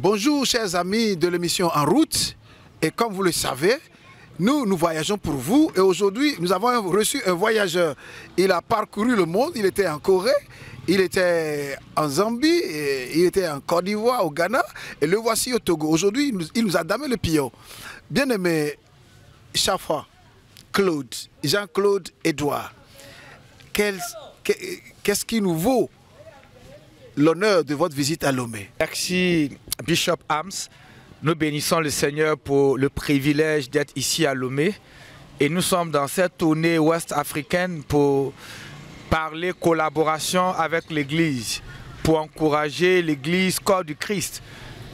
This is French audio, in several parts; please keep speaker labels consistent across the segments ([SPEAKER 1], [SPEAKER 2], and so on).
[SPEAKER 1] Bonjour chers amis de l'émission En Route, et comme vous le savez, nous voyageons pour vous et aujourd'hui nous avons reçu un voyageur. Il a parcouru le monde, il était en Corée, il était en Zambie, il était en Côte d'Ivoire, au Ghana et le voici au Togo. Aujourd'hui il nous a damé le pion. Bien aimé Chafa, Claude, Jean-Claude Edouard, qu'est-ce qui nous vaut l'honneur de votre visite à Lomé?
[SPEAKER 2] Merci Bishop Hams. Nous bénissons le Seigneur pour le privilège d'être ici à Lomé. Et nous sommes dans cette tournée ouest-africaine pour parler collaboration avec l'Église, pour encourager l'Église corps du Christ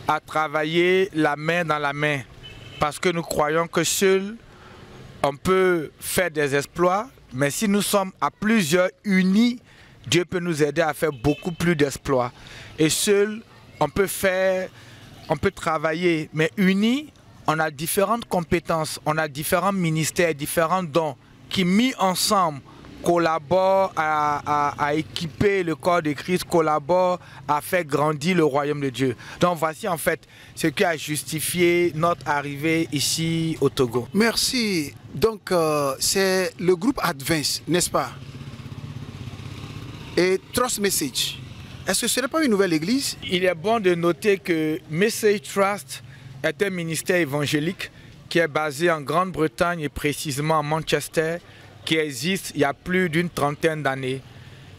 [SPEAKER 2] à travailler la main dans la main. Parce que nous croyons que seul on peut faire des exploits, mais si nous sommes à plusieurs unis, Dieu peut nous aider à faire beaucoup plus d'exploits. Et seul, on peut travailler, mais unis, on a différentes compétences, on a différents ministères, différents dons qui, mis ensemble, collaborent à équiper le corps de Christ, collaborent à faire grandir le royaume de Dieu. Donc voici en fait ce qui a justifié notre arrivée ici au Togo.
[SPEAKER 1] Merci. Donc c'est le groupe Advance, n'est-ce pas? Et Trust Message, est-ce que ce n'est pas une nouvelle église?
[SPEAKER 2] Il est bon de noter que Message Trust est un ministère évangélique qui est basé en Grande-Bretagne et précisément à Manchester, qui existe il y a plus d'une trentaine d'années.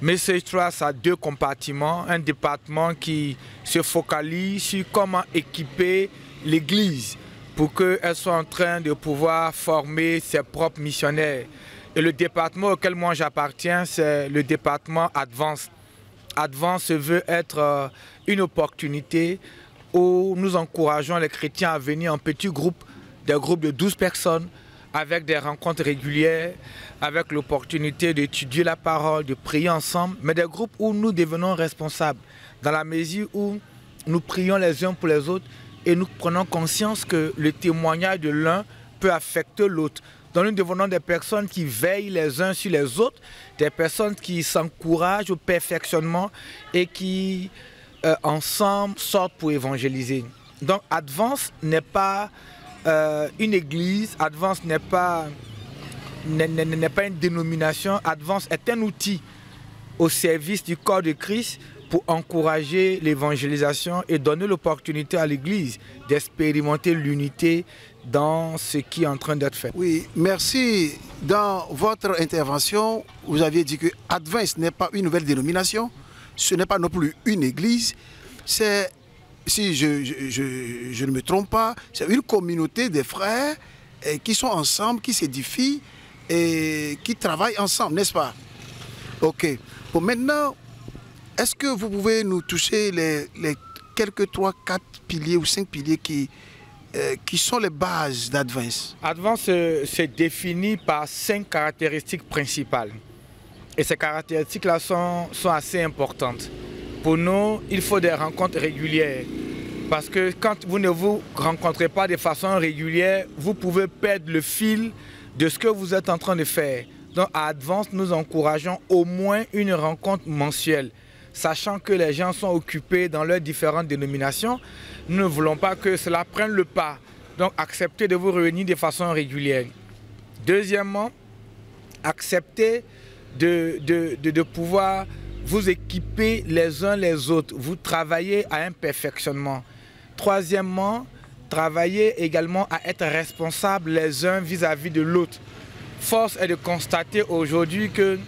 [SPEAKER 2] Message Trust a deux compartiments, un département qui se focalise sur comment équiper l'église pour qu'elle soit en train de pouvoir former ses propres missionnaires. Et le département auquel moi j'appartiens, c'est le département Advance. Advance veut être une opportunité où nous encourageons les chrétiens à venir en petits groupes, des groupes de 12 personnes, avec des rencontres régulières, avec l'opportunité d'étudier la parole, de prier ensemble, mais des groupes où nous devenons responsables, dans la mesure où nous prions les uns pour les autres et nous prenons conscience que le témoignage de l'un peut affecter l'autre. Donc nous devenons des personnes qui veillent les uns sur les autres, des personnes qui s'encouragent au perfectionnement et qui, ensemble, sortent pour évangéliser. Donc Advance n'est pas une église, Advance n'est pas une dénomination, Advance est un outil au service du corps de Christ pour encourager l'évangélisation et donner l'opportunité à l'église d'expérimenter l'unité dans ce qui est en train d'être fait.
[SPEAKER 1] Oui, merci. Dans votre intervention, vous aviez dit que Advance n'est pas une nouvelle dénomination, ce n'est pas non plus une église, c'est, si je ne me trompe pas, c'est une communauté de frères qui sont ensemble, qui s'édifient et qui travaillent ensemble, n'est-ce pas? Ok. Bon, maintenant, est-ce que vous pouvez nous toucher les quelques 3, 4 piliers ou 5 piliers qui sont les bases d'Advance?
[SPEAKER 2] Advance se définit par 5 caractéristiques principales. Et ces caractéristiques-là sont assez importantes. Pour nous, il faut des rencontres régulières. Parce que quand vous ne vous rencontrez pas de façon régulière, vous pouvez perdre le fil de ce que vous êtes en train de faire. Donc à Advance, nous encourageons au moins une rencontre mensuelle. Sachant que les gens sont occupés dans leurs différentes dénominations, nous ne voulons pas que cela prenne le pas. Donc, acceptez de vous réunir de façon régulière. Deuxièmement, acceptez de pouvoir vous équiper les uns les autres. Vous travaillez à un perfectionnement. Troisièmement, travaillez également à être responsables les uns vis-à-vis de l'autre. Force est de constater aujourd'hui que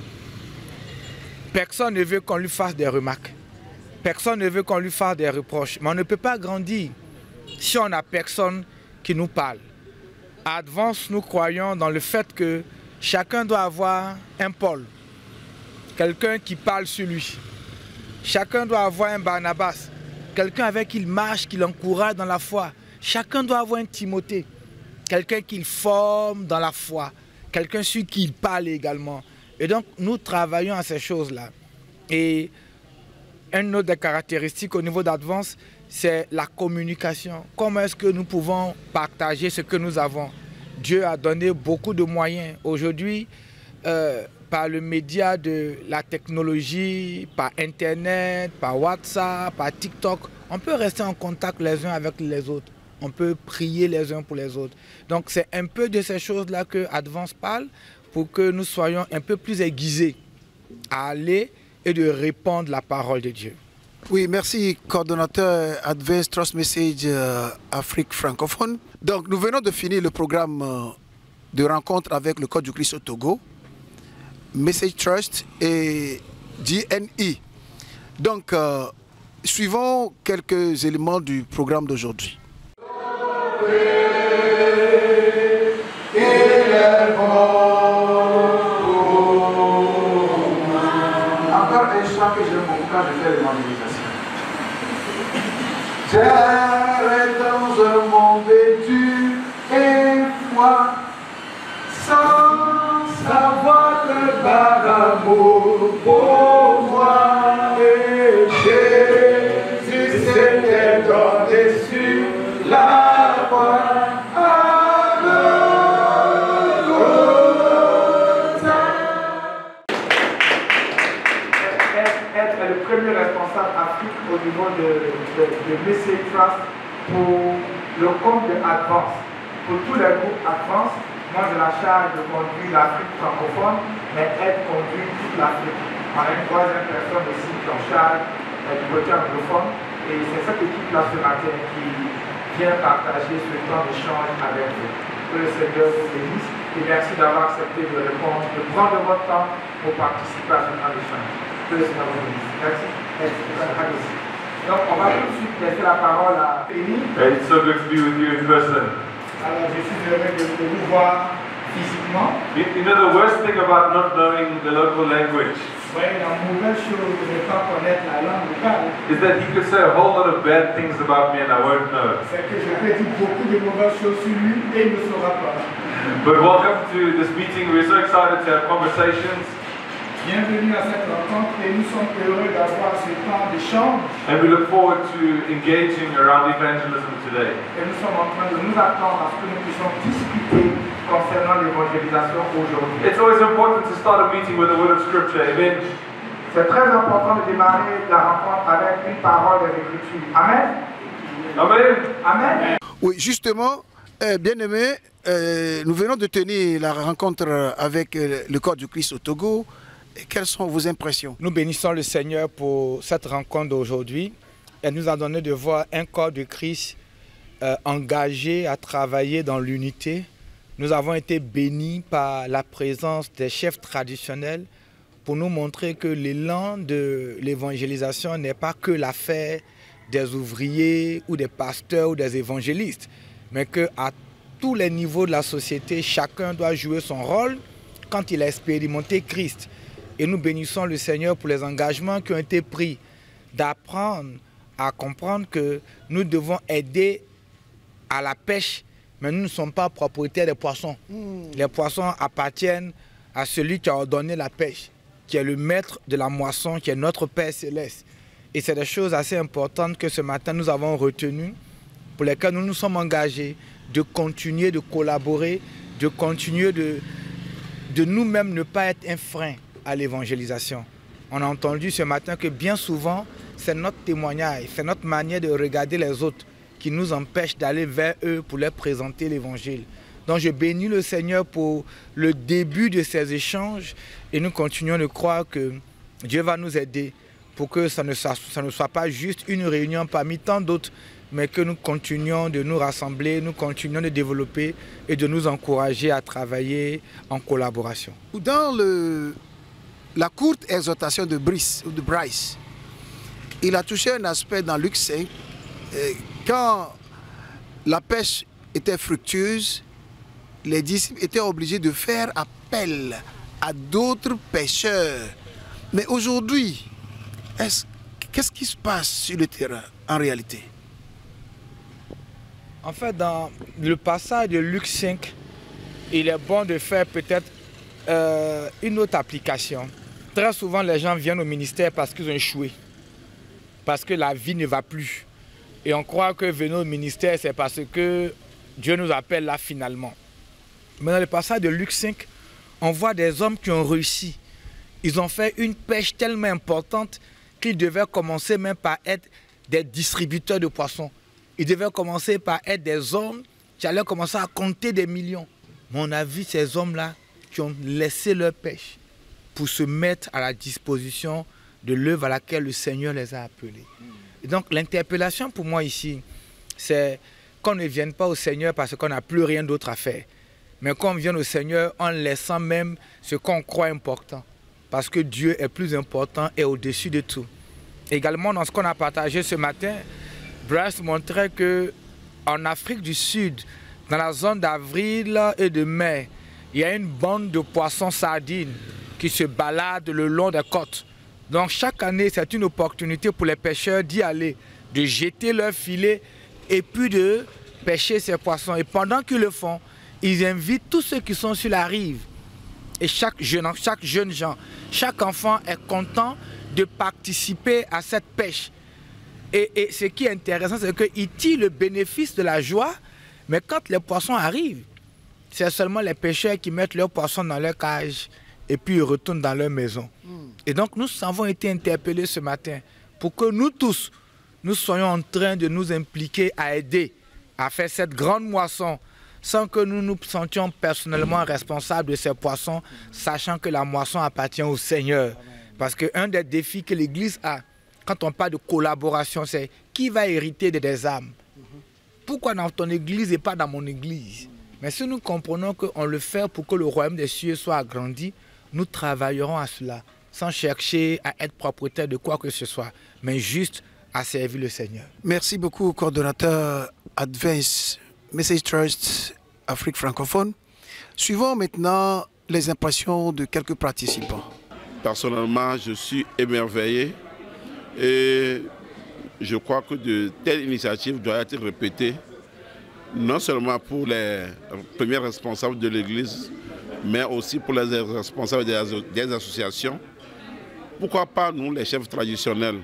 [SPEAKER 2] personne ne veut qu'on lui fasse des remarques. Personne ne veut qu'on lui fasse des reproches. Mais on ne peut pas grandir si on n'a personne qui nous parle. À Advance, nous croyons dans le fait que chacun doit avoir un Paul, quelqu'un qui parle sur lui. Chacun doit avoir un Barnabas, quelqu'un avec qui il marche, qui l'encourage dans la foi. Chacun doit avoir un Timothée, quelqu'un qu'il forme dans la foi, quelqu'un sur qui il parle également. Et donc, nous travaillons à ces choses-là. Et une autre des caractéristiques au niveau d'Advance, c'est la communication. Comment est-ce que nous pouvons partager ce que nous avons? Dieu a donné beaucoup de moyens. Aujourd'hui, par le média de la technologie, par Internet, par WhatsApp, par TikTok, on peut rester en contact les uns avec les autres. On peut prier les uns pour les autres. Donc c'est un peu de ces choses-là que Advance parle pour que nous soyons un peu plus aiguisés à aller et de répandre la parole de Dieu.
[SPEAKER 1] Oui, merci, coordonnateur Advance Trust Message Afrique francophone. Donc nous venons de finir le programme de rencontre avec le Corps du Christ au Togo, Message Trust et GNI. Donc, suivons quelques éléments du programme d'aujourd'hui. Encore un chant que j'aime beaucoup quand je fais l'évangélisation. J'errais dans un monde vêtu et froid, sans savoir que par amour pour moi, et Jésus s'était donné sur la voie.
[SPEAKER 3] Être le premier responsable Afrique au niveau de Message Trust pour le compte de Advance, pour tous les groupes Advance. Moi, j'ai la charge de conduire l'Afrique francophone, mais elle conduit toute l'Afrique. On a une troisième personne aussi qui est en charge du côté anglophone. Et c'est cette équipe-là ce matin qui vient partager ce temps d'échange avec vous. Que le Seigneur vous bénisse et merci d'avoir accepté de répondre, de prendre votre temps pour participer à ce temps d'échange. Que le Seigneur vous bénisse. Merci. Merci. Donc, on va tout de suite laisser la parole à Félix.
[SPEAKER 4] It's so good to be with you in person.
[SPEAKER 3] Alors, je suis heureux de vous voir physiquement.
[SPEAKER 4] You know the worst thing about not knowing the local language
[SPEAKER 3] Oui, la mauvaise chose de ne pas connaître la langue locale,
[SPEAKER 4] is that he could say a whole lot of bad things about me and I won't know.
[SPEAKER 3] c'est que je peux dire beaucoup de mauvaises choses sur lui et il ne saura pas.
[SPEAKER 4] But welcome to this meeting. We're so excited to have conversations.
[SPEAKER 3] Bienvenue à cette rencontre et nous sommes heureux d'avoir ce temps d'échange.
[SPEAKER 4] And we look forward to engaging around evangelism today.
[SPEAKER 3] Et nous sommes en train de nous attendre à ce que nous puissions discuter concernant l'évangélisation aujourd'hui.
[SPEAKER 4] It's always important to start a meeting with a word of scripture. Amen.
[SPEAKER 3] C'est très important de démarrer la rencontre avec une parole des Écritures. Amen.
[SPEAKER 4] Amen.
[SPEAKER 3] Amen.
[SPEAKER 1] Oui, justement, bien-aimés, nous venons de tenir la rencontre avec le Corps du Christ au Togo. Et quelles sont vos impressions?
[SPEAKER 2] Nous bénissons le Seigneur pour cette rencontre d'aujourd'hui. Elle nous a donné de voir un corps de Christ engagé à travailler dans l'unité. Nous avons été bénis par la présence des chefs traditionnels pour nous montrer que l'élan de l'évangélisation n'est pas que l'affaire des ouvriers ou des pasteurs ou des évangélistes, mais qu'à tous les niveaux de la société, chacun doit jouer son rôle quand il a expérimenté Christ. Et nous bénissons le Seigneur pour les engagements qui ont été pris, d'apprendre à comprendre que nous devons aider à la pêche, mais nous ne sommes pas propriétaires des poissons. Les poissons appartiennent à celui qui a ordonné la pêche, qui est le maître de la moisson, qui est notre Père céleste. Et c'est des choses assez importantes que ce matin nous avons retenues, pour lesquelles nous nous sommes engagés de continuer de collaborer, de continuer de nous-mêmes ne pas être un frein à l'évangélisation. On a entendu ce matin que bien souvent, c'est notre témoignage, c'est notre manière de regarder les autres qui nous empêche d'aller vers eux pour leur présenter l'évangile. Donc je bénis le Seigneur pour le début de ces échanges et nous continuons de croire que Dieu va nous aider pour que ça ne soit pas juste une réunion parmi tant d'autres, mais que nous continuions de nous rassembler, nous continuons de développer et de nous encourager à travailler en collaboration.
[SPEAKER 1] Dans la courte exhortation de Bryce, il a touché un aspect dans Luc 5, quand la pêche était fructueuse, les disciples étaient obligés de faire appel à d'autres pêcheurs. Mais aujourd'hui, qu'est-ce qui se passe sur le terrain en réalité?
[SPEAKER 2] En fait, dans le passage de Luc 5, il est bon de faire peut-être une autre application. Très souvent, les gens viennent au ministère parce qu'ils ont échoué, parce que la vie ne va plus. Et on croit que venir au ministère, c'est parce que Dieu nous appelle là finalement. Mais dans le passage de Luc 5, on voit des hommes qui ont réussi, ils ont fait une pêche tellement importante qu'ils devaient commencer même par être des distributeurs de poissons. Ils devaient commencer par être des hommes qui allaient commencer à compter des millions. Mais on a vu ces hommes-là qui ont laissé leur pêche pour se mettre à la disposition de l'œuvre à laquelle le Seigneur les a appelés. Et donc l'interpellation pour moi ici, c'est qu'on ne vienne pas au Seigneur parce qu'on n'a plus rien d'autre à faire. Mais qu'on vienne au Seigneur en laissant même ce qu'on croit important. Parce que Dieu est plus important et au-dessus de tout. Également, dans ce qu'on a partagé ce matin, Bryce montrait qu'en Afrique du Sud, dans la zone d'avril et de mai, il y a une bande de poissons sardines qui se baladent le long des côtes. Donc chaque année, c'est une opportunité pour les pêcheurs d'y aller, de jeter leur filet et puis de pêcher ces poissons. Et pendant qu'ils le font, ils invitent tous ceux qui sont sur la rive. Et chaque jeune gens, chaque enfant est content de participer à cette pêche. Et ce qui est intéressant, c'est qu'ils tirent le bénéfice de la joie, mais quand les poissons arrivent, c'est seulement les pêcheurs qui mettent leurs poissons dans leur cage et puis ils retournent dans leur maison. Et donc nous avons été interpellés ce matin pour que nous tous, nous soyons en train de nous impliquer à aider à faire cette grande moisson sans que nous nous sentions personnellement responsables de ces poissons, sachant que la moisson appartient au Seigneur. Parce qu'un des défis que l'Église a, quand on parle de collaboration, c'est qui va hériter des âmes? Pourquoi dans ton Église et pas dans mon Église? Mais si nous comprenons qu'on le fait pour que le royaume des cieux soit agrandi, nous travaillerons à cela, sans chercher à être propriétaire de quoi que ce soit, mais juste à servir le Seigneur.
[SPEAKER 1] Merci beaucoup, coordonnateur Advance Message Trust Afrique francophone. Suivons maintenant les impressions de quelques participants.
[SPEAKER 5] Personnellement, je suis émerveillé et je crois que de telles initiatives doivent être répétées, non seulement pour les premiers responsables de l'Église, mais aussi pour les responsables des associations. Pourquoi pas nous, les chefs traditionnels?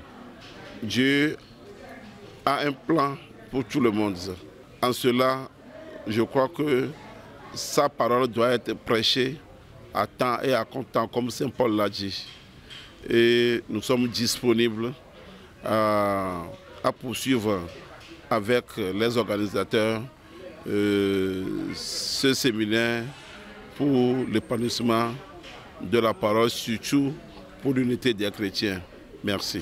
[SPEAKER 5] Dieu a un plan pour tout le monde. En cela, je crois que sa parole doit être prêchée à temps et à comptant, comme Saint Paul l'a dit. Et nous sommes disponibles à poursuivre avec les organisateurs ce séminaire pour l'épanouissement de la parole, surtout pour l'unité des chrétiens. Merci.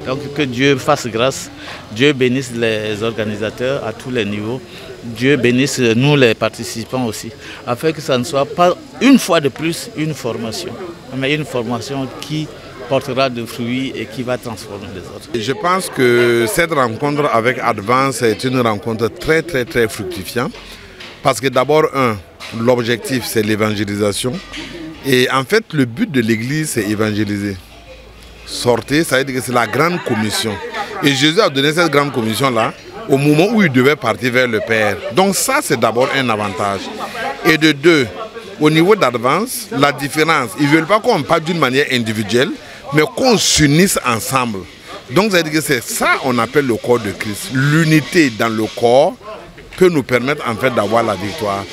[SPEAKER 6] Donc que Dieu fasse grâce, Dieu bénisse les organisateurs à tous les niveaux, Dieu bénisse nous les participants aussi, afin que ça ne soit pas une fois de plus une formation, mais une formation qui portera de fruits et qui va transformer les autres.
[SPEAKER 7] Je pense que cette rencontre avec Advance est une rencontre très fructifiante, parce que d'abord, l'objectif c'est l'évangélisation, et en fait le but de l'église c'est évangéliser. Sortez, ça veut dire que c'est la grande commission. Et Jésus a donné cette grande commission-là au moment où il devait partir vers le Père. Donc ça, c'est d'abord un avantage. Et de deux, au niveau d'Advance, la différence, ils ne veulent pas qu'on parle d'une manière individuelle, mais qu'on s'unisse ensemble. Donc ça veut dire que c'est ça qu'on appelle le corps de Christ. L'unité dans le corps peut nous permettre en fait d'avoir la victoire.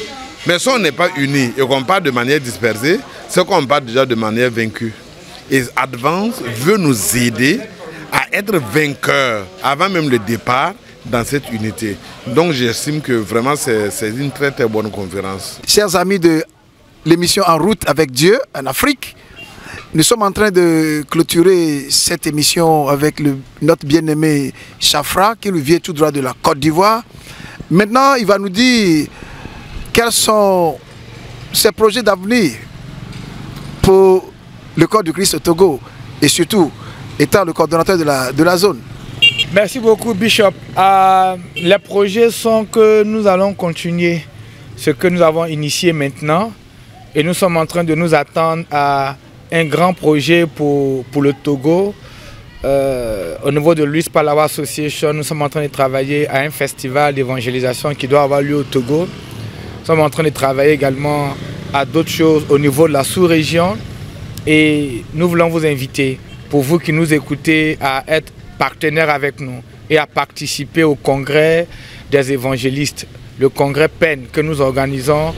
[SPEAKER 7] Mais si on n'est pas unis et qu'on parle de manière dispersée, c'est qu'on parle déjà de manière vaincue. Et Advance veut nous aider à être vainqueurs avant même le départ dans cette unité. Donc j'estime que vraiment c'est une très bonne conférence.
[SPEAKER 1] Chers amis de l'émission En route avec Dieu en Afrique, nous sommes en train de clôturer cette émission avec notre bien-aimé Chafra qui nous vient tout droit de la Côte d'Ivoire. Maintenant, il va nous dire quels sont ses projets d'avenir pour le corps du Christ au Togo et surtout étant le coordonnateur de la zone.
[SPEAKER 2] Merci beaucoup Bishop. Les projets sont que nous allons continuer ce que nous avons initié maintenant et nous sommes en train de nous attendre à un grand projet pour le Togo. Au niveau de Luis Palawa Association, nous sommes en train de travailler à un festival d'évangélisation qui doit avoir lieu au Togo. Nous sommes en train de travailler également à d'autres choses au niveau de la sous-région. Et nous voulons vous inviter, pour vous qui nous écoutez, à être partenaires avec nous et à participer au congrès des évangélistes, le congrès PEN que nous organisons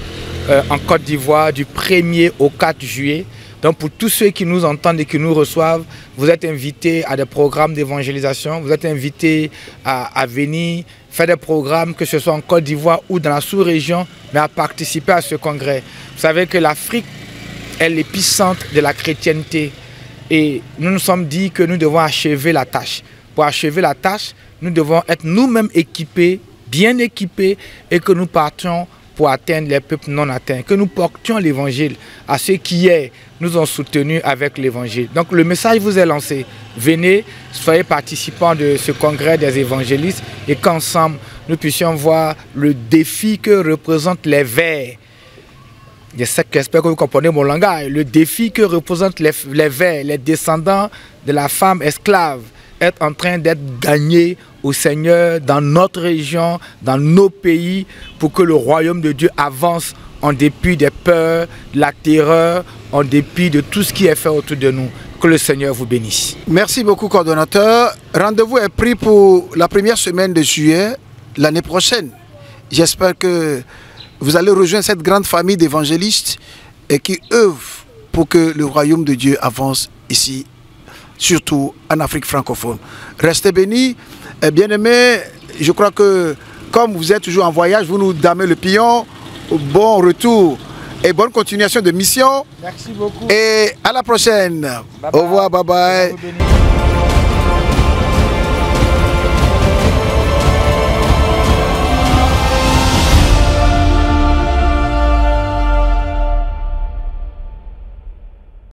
[SPEAKER 2] en Côte d'Ivoire du 1er au 4 juillet Donc pour tous ceux qui nous entendent et qui nous reçoivent, vous êtes invités à des programmes d'évangélisation, vous êtes invités à venir faire des programmes, que ce soit en Côte d'Ivoire ou dans la sous-région, mais à participer à ce congrès. Vous savez que l'Afrique est l'épicentre de la chrétienté et nous nous sommes dit que nous devons achever la tâche. Pour achever la tâche, nous devons être nous-mêmes équipés, bien équipés, et que nous partions pour atteindre les peuples non atteints, que nous portions l'évangile à ceux qui hier nous ont soutenus avec l'évangile. Donc le message vous est lancé. Venez, soyez participants de ce congrès des évangélistes et qu'ensemble nous puissions voir le défi que représentent les Verts. J'espère que vous comprenez mon langage. Le défi que représentent les Verts, les descendants de la femme esclave, être en train d'être gagnés au Seigneur dans notre région, dans nos pays, pour que le royaume de Dieu avance en dépit des peurs, de la terreur, en dépit de tout ce qui est fait autour de nous. Que le Seigneur vous bénisse.
[SPEAKER 1] Merci beaucoup, coordonnateur. Rendez-vous est pris pour la première semaine de juillet l'année prochaine. J'espère que vous allez rejoindre cette grande famille d'évangélistes et qui œuvrent pour que le royaume de Dieu avance ici, surtout en Afrique francophone. Restez bénis. Bien-aimés, je crois que comme vous êtes toujours en voyage, vous nous damez le pion. Bon retour et bonne continuation de mission.
[SPEAKER 2] Merci beaucoup.
[SPEAKER 1] Et à la prochaine.
[SPEAKER 2] Bye bye.
[SPEAKER 1] Au revoir, bye bye.